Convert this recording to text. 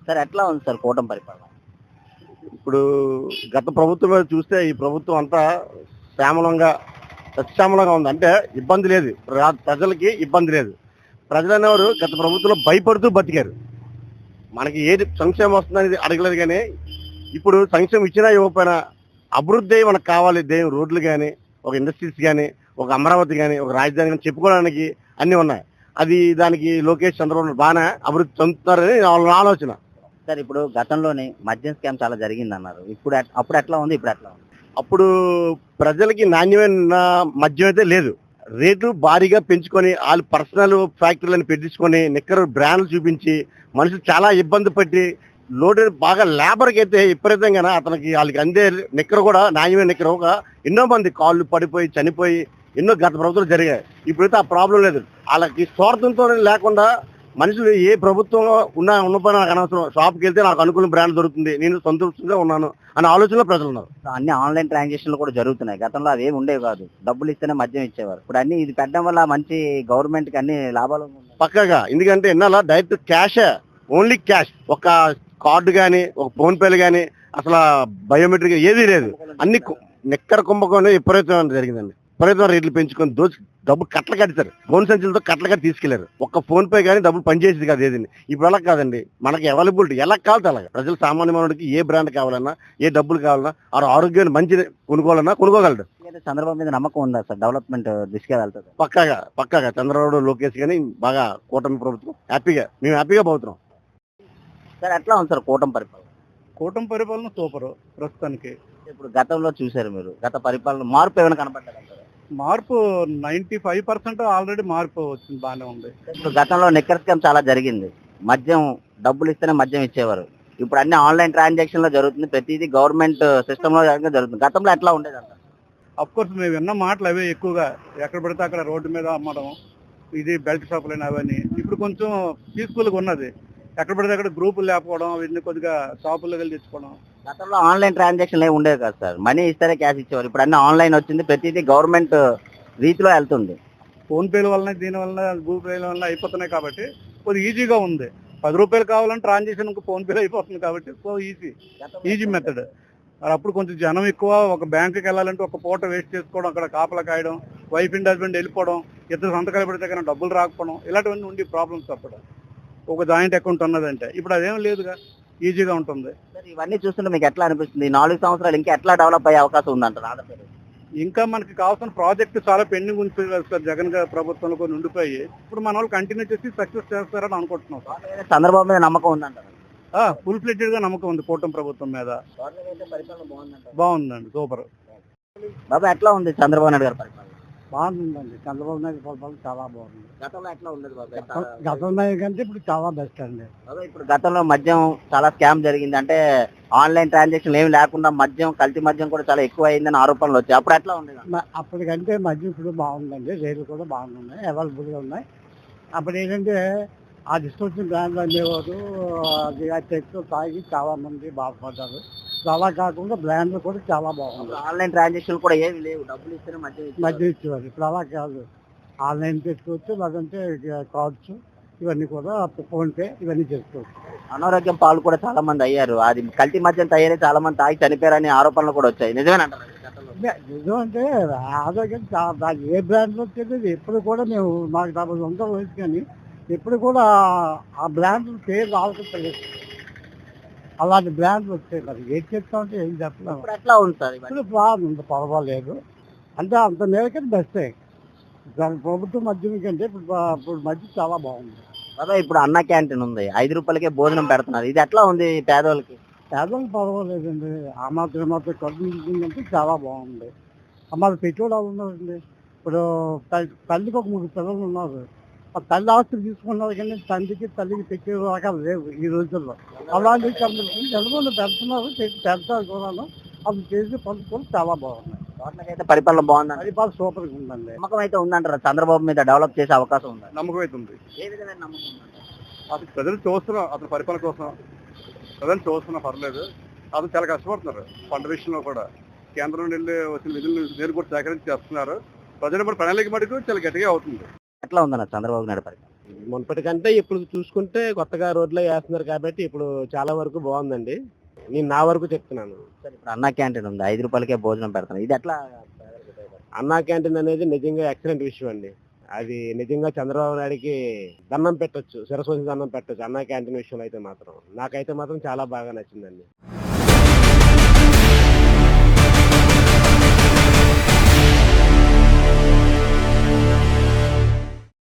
Sir ఎట్లా ఉంది sir కూటమి పరిపాలన? ఇప్పుడు గత ప్రభుత్వం మీద చూస్తే ఈ ప్రభుత్వం అంతా శ్యామలంగా సత్యామలంగా ఉంది. అంటే ఇబ్బంది లేదు, ప్రజలకి ఇబ్బంది లేదు. ప్రజలు అనేవారు గత ప్రభుత్వంలో భయపడుతూ బతికారు. మనకి ఏది సంక్షేమం వస్తుందనేది అడగలేదు. కానీ ఇప్పుడు సంక్షేమం ఇచ్చినా ఇవ్వకపోయినా అభివృద్ధి మనకు కావాలి. రోడ్లు కానీ, ఒక ఇండస్ట్రీస్ కానీ, ఒక అమరావతి కానీ, ఒక రాజధాని కానీ చెప్పుకోవడానికి అన్నీ ఉన్నాయి. అది దానికి లోకేష్ చంద్రబాబు బాగానే అభివృద్ధి చెందుతున్నారని వాళ్ళ ఆలోచన. సార్ ఇప్పుడు గతంలోనే మద్యం స్కామ్ చాలా జరిగింది అన్నారు. అప్పుడు ఎట్లా ఉంది, ఇప్పుడు ఎట్లా ఉంది? అప్పుడు ప్రజలకి నాణ్యమైన మద్యం అయితే లేదు. రేట్లు భారీగా పెంచుకొని వాళ్ళు పర్సనల్ ఫ్యాక్టరీలను పెట్టించుకొని నిక్కరు బ్రాండ్లు చూపించి మనుషులు చాలా ఇబ్బంది పట్టి లోటు బాగా లేబర్కి అయితే విపరీతంగా అతనికి వాళ్ళకి అందే నిక్కర కూడా నాణ్యమైన నిక్కర ఒక ఎన్నో మంది కాళ్ళు పడిపోయి చనిపోయి ఎన్నో గత ప్రభుత్వాలు జరిగాయి. ఇప్పుడైతే ఆ ప్రాబ్లం లేదు. వాళ్ళకి స్వార్థంతో లేకుండా మనుషులు ఏ ప్రభుత్వం ఉన్న పని నాకు అనవసరం, షాప్కి వెళ్తే నాకు అనుకూల బ్రాండ్ దొరుకుతుంది, నేను సంతృప్తిగా ఉన్నాను అనే ఆలోచనలో ప్రజలు ఉన్నారు. అన్ని ఆన్లైన్ ట్రాన్సాక్షన్లు కూడా జరుగుతున్నాయి. గతంలో అవి ఏమి ఉండేవి కాదు, డబ్బులు ఇస్తేనే మద్యం ఇచ్చేవారు. ఇప్పుడు అన్ని ఇది పెట్టడం వల్ల మంచి గవర్నమెంట్ కి అన్ని లాభాలు ఉన్నాయి. పక్కగా ఎందుకంటే ఎన్నాళ్ళ డైరెక్ట్ క్యాష్, ఓన్లీ క్యాష్, ఒక కార్డు కానీ ఒక ఫోన్ పేలు కానీ అసలు బయోమెట్రిక్ ఏదీ లేదు. అన్ని నిక్కర కుంభకోణం విపరీతం జరిగిందండి. విపరీతం రేట్లు పెంచుకొని డబ్బులు కట్టలు కట్టారు. ఫోన్ సంచులతో కట్టలు కట్టి తీసుకెళ్లారు. ఒక్క ఫోన్ పే కానీ డబ్బులు పనిచేసేది కాదు ఏదండి. ఇప్పుడు అలా కాదండి, మనకి అవైలబిలిటీ ఎలా కావాలి అలాగే ప్రజలు సామాన్య మానవుడికి ఏ బ్రాండ్ కావాలన్నా, ఏ డబ్బులు కావాలన్నా, ఆ ఆరోగ్యాన్ని మంచి కొనుక్కోవాలన్నా కొనుక్కోగలడు. చంద్రబాబు మీద నమ్మకం ఉందా సార్? డెవలప్మెంట్ దిశగా వెళ్తుంది పక్కాగా చంద్రబాబు లోకేష్ కానీ బాగా కూటమి ప్రభుత్వం మేము హ్యాపీగా పోతున్నాం. సార్ ఎట్లా ఉంది సార్ కూటమి పరిపాలన? కూటమి పరిపాలన సూపర్ ప్రస్తుతానికి. ఇప్పుడు గతంలో చూసారు మీరు, గత పరిపాలన మార్పు ఏమైనా కనపడ్డారు? మార్పు 95% ఆల్రెడీ మార్పు వచ్చింది, బాగానే ఉంది. ఇప్పుడు గతంలో నిక్కర్ స్కామ్ చాలా జరిగింది. మద్యం డబ్బులు ఇస్తేనే మద్యం ఇచ్చేవారు. ఇప్పుడు అన్ని ఆన్లైన్ ట్రాన్సాక్షన్ లో జరుగుతుంది. ప్రతిదీ గవర్నమెంట్ సిస్టమ్ లో జరుగుతుంది. గతంలో ఎట్లా ఉండేది అంట? అఫ్ కోర్స్ మేము విన్న మాటలు అవే ఎక్కువగా, ఎక్కడ పడితే అక్కడ రోడ్డు మీద అమ్మడం, ఇది బెల్ట్ షాపులు అవన్నీ. ఇప్పుడు కొంచెం పీస్ఫుల్గా ఉన్నది. ఎక్కడ పడితే అక్కడ గ్రూపులు లేకపోవడం, వీటిని కొద్దిగా షాపుల్లో వెళ్ళి తెచ్చుకోవడం. గతంలో ఆన్లైన్ ట్రాన్సాక్షన్ ఏమి ఉండేది కదా సార్, మనీ ఇస్తేనే క్యాష్ ఇచ్చేవారు. ఇప్పుడు అన్ని ఆన్లైన్ వచ్చింది, ప్రతిదీ గవర్నమెంట్ రీతిలో వెళ్తుంది. ఫోన్ పేల వలన, దీని వలన, గూగుల్ పేల వలన అయిపోతున్నాయి కాబట్టి కొద్దిగా ఈజీగా ఉంది. 10 రూపాయలు కావాలంటే ట్రాన్సాక్షన్ ఫోన్ పేలో అయిపోతుంది కాబట్టి సో ఈజీ మెథడ్. మరి అప్పుడు కొంచెం జనం ఎక్కువ, ఒక బ్యాంకుకి వెళ్ళాలంటే ఒక పూట వేస్ట్ చేసుకోవడం, అక్కడ కాపలా కాయడం, వైఫ్ అండ్ హస్బెండ్ వెళ్ళిపోవడం, ఇద్దరు సంతకాలు పెడితే కానీ డబ్బులు రాకపోవడం, ఇలాంటివన్నీ ఉండి ప్రాబ్లమ్స్ అప్పుడు. ఒక జాయింట్ అకౌంట్ ఉన్నదంటే ఇప్పుడు అదేం లేదుగా, ఈజీగా ఉంటుంది. ఇవన్నీ చూస్తుంటే మీకు ఎట్లా అనిపిస్తుంది? 4 సంవత్సరాలు ఇంకా ఎట్లా డెవలప్ అయ్యే అవకాశం ఉందంటారు? ఇంకా మనకి కావాల్సిన ప్రాజెక్ట్ చాలా పెండింగ్ ఉంది సార్. జగన్ గారి ప్రభుత్వంలో కొన్ని ఉండిపోయి ఇప్పుడు మన వాళ్ళు కంటిన్యూ చేసి సక్సెస్ చేస్తారని అనుకుంటున్నాం. చంద్రబాబు మీద నమ్మకం ఉందంటారు? ఫుల్ ఫ్లెడ్జెడ్ గా నమ్మకం ఉంది కూటమి ప్రభుత్వం మీద. బాగుందండి, సూపర్. బాబా ఎట్లా ఉంది చంద్రబాబు నాయుడు గారి పరిపాలన? బాగుందండి, చంద్రబాబు నాయుడు పరిపాలన చాలా బాగుంది. గతంలో ఎట్లా ఉండదు గతంలో కంటే ఇప్పుడు చాలా బెస్ట్ అండి. ఇప్పుడు గతంలో మద్యం చాలా స్కామ్ జరిగింది, అంటే ఆన్లైన్ ట్రాన్సాక్షన్ ఏమి లేకుండా మద్యం, కల్తీ మద్యం కూడా చాలా ఎక్కువ అయిందని ఆరోపణలు వచ్చాయి. అప్పుడు ఎట్లా ఉండేది? అప్పటికంటే మద్యం ఇప్పుడు బాగుందండి, రేట్లు కూడా బాగున్నాయి, అవైలబుల్గా ఉన్నాయి. అప్పుడు ఏంటంటే ఆ డిస్కౌంట్ బ్రాండ్లు అనేవారు, అది తెచ్చు తాగి చాలా మంది బాధపడ్డారు. అలా కాకుండా బ్రాండ్లు కూడా చాలా బాగుంది. ఆన్లైన్ ట్రాన్సాక్షన్ కూడా ఏమి లేవు, డబ్బులు ఇస్తేనే మధ్య ఇచ్చేవారు. ఇప్పుడు అలా కాదు, ఆన్లైన్ చేసుకోవచ్చు, లేదంటే కార్డ్స్ ఇవన్నీ కూడా, ఫోన్ పే ఇవన్నీ చేసుకోవచ్చు. అనారోగ్యం పాలు కూడా చాలా మంది అయ్యారు. అది కల్తీ మద్యం తయారై చాలా మంది తాగి చనిపోయారని ఆరోపణలు కూడా వచ్చాయి. నిజమేనంటారు? నిజం అంటే ఆరోగ్యం దాని ఏ బ్రాండ్లో తెలియదు. ఎప్పుడు కూడా మేము మాకు 40 సంవత్సరాలు వయసు, కానీ ఎప్పుడు కూడా ఆ బ్రాండ్ పేరు ఆలోచించలేదు. అలాంటి బ్రాండ్లు వచ్చాయి. మరి ఏం చెప్తామంటే ఏం చెప్పలేము. ఎట్లా ఉంది సార్? ఇప్పుడు బాగుంది, పర్వాలేదు. అంటే అంత మేరకే బెస్టే. దాని ప్రభుత్వం మద్యం కంటే ఇప్పుడు మద్యం చాలా బాగుంది. అదే ఇప్పుడు అన్న క్యాంటీన్ ఉంది, 5 రూపాయలకే భోజనం పెడుతున్నారు. ఇది ఎట్లా ఉంది పేదోళ్ళకి? పేదోళ్ళకి పర్వాలేదండి. ఆ మాత్రం కడుపుంటే చాలా బాగుంది. మాది పెట్టుబడి వాళ్ళు ఉన్నారండి. ఇప్పుడు తల్లికి ఒక 3 పిల్లలు ఉన్నారు. ఆ తల్లి ఆస్తులు తీసుకున్నారు, కానీ తండ్రికి తల్లికి పెట్టే రకాలు లేవు ఈ రోజుల్లో. అలాంటి జనగొండ పెడుతున్నారు, పెడతారు కూడా. అది చేసి పనులు చాలా బాగున్నాయి. పరిపాలన బాగుంది, పరిపాలన సూపర్ గా ఉందండి. నమ్మకం అయితే ఉందంటారా చంద్రబాబు మీద డెవలప్ చేసే అవకాశం ఉంది? నమ్మకం అయితే ఉంది. ఏ విధమైన నమ్మకం? అసలు ప్రజలు చూస్తున్నాం, అతని పరిపాలన కోసం ప్రజలు చూస్తున్నా, పర్లేదు. అతను చాలా కష్టపడుతున్నారు పంట విషయంలో కూడా. కేంద్రం నుండి వెళ్ళి వచ్చిన నిధులు నేరు కూడా సేకరించి చేస్తున్నారు. ప్రజలు ప్రణాళిక మటుకు చాలా గట్టిగా అవుతుంది. ఎట్లా ఉందన్న చంద్రబాబు నాయుడు పరిపాలన? మునుపటికంటే ఇప్పుడు చూసుకుంటే కొత్తగా రోడ్లు వేస్తున్నారు కాబట్టి ఇప్పుడు చాలా వరకు బాగుందండి. నేను నా వరకు చెప్తున్నాను. సార్ ఇప్పుడు అన్నా క్యాంటీన్ ఉంది, 5 రూపాయలకే భోజనం పెడతాను, ఇది ఎట్లా పేదలకు ఉపయోగపడుతుంది? అన్నా క్యాంటీన్ అనేది నిజంగా ఎక్సలెంట్ విషయం అండి. అది నిజంగా చంద్రబాబు నాయుడికి దండం పెట్టొచ్చు, శిరస్సు వంచి దండం పెట్టొచ్చు అన్నా క్యాంటీన్ విషయంలో అయితే మాత్రం. నాకైతే మాత్రం చాలా బాగా నచ్చిందండి.